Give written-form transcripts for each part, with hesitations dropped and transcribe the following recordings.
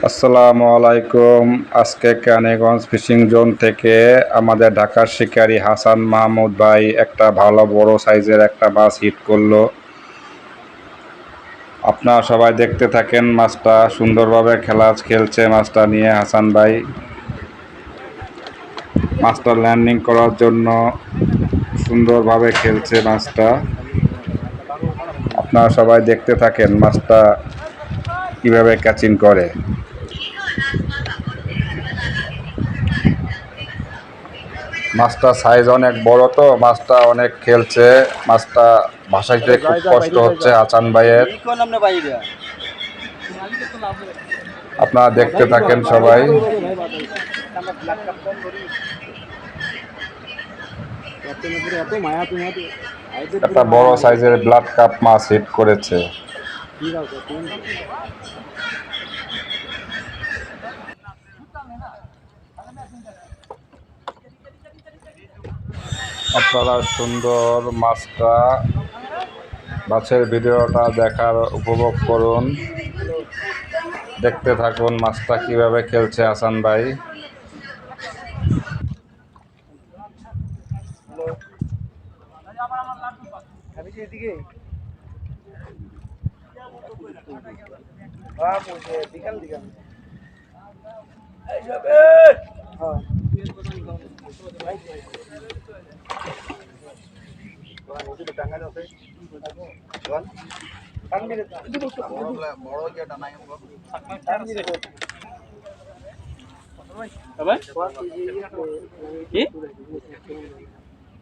আসসালামু আলাইকুম। আজকে কেরানীগঞ্জ ফিশিং জোন থেকে আমাদের ঢাকার শিকারী হাসান মাহমুদ ভাই একটা ভালো বড় সাইজের একটা মাছ হিট করলো। আপনারা সবাই দেখতে থাকেন। মাছটা সুন্দরভাবে খেলছে মাছটা নিয়ে হাসান ভাই। মাছটা ল্যান্ডিং করার জন্য সুন্দরভাবে খেলছে মাছটা। আপনারা সবাই দেখতে থাকেন মাছটা কিভাবে ক্যাচিং করে। মাছটা সাইজ অনেক বড়, তো মাছটা অনেক খেলছে। মাছটা ভাসাইতে খুব কষ্ট হচ্ছে হাসান ভাইয়ের। আপনারা দেখতে থাকেন সবাই। একটা বড় সাইজের ব্লাড কাপ মাছ হিট করেছে। আপনারা সুন্দর মাছটা মাছের ভিডিওটা দেখার উপভোগ করুন। দেখতে থাকুন মাছটা কিভাবে খেলছে হাসান ভাই।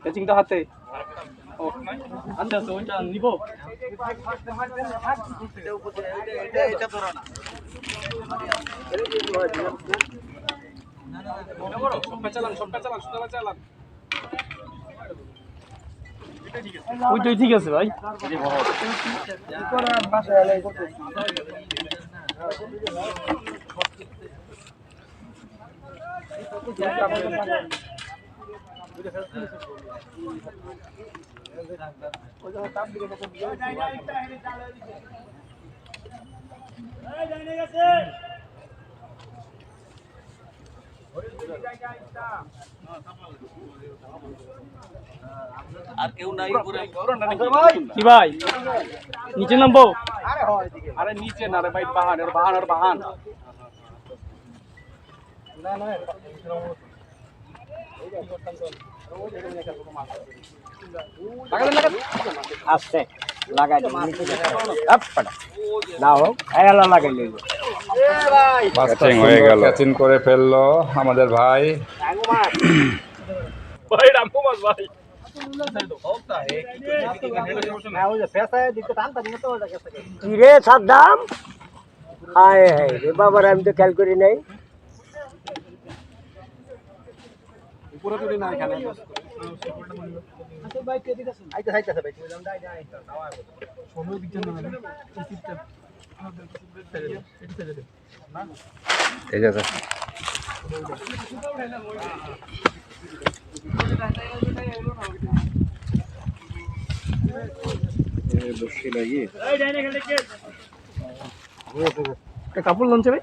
ক্যাচিংটা হাতে। ও আচ্ছা আচ্ছা, ওইটা নিব। ওইটাই ঠিক আছে ভাই। আর কেউ নাই কি ভাই নিচে নামবো? আরে নিচে না রে ভাই, বাহান। আস্তে লাগাই দিন না হোক এলা লাগাই লইব। ক্যাচিং হয়ে গেল, ক্যাচিং করে ফেললো আমাদের ভাই। ভাই রামু মাছ ভাই। কিরে সাদ্দাম, হায় হায় রে বাবার, আমি তো খেয়াল করি নাই। ঠিক আছে। কাপড় লঞ্চে ভাই।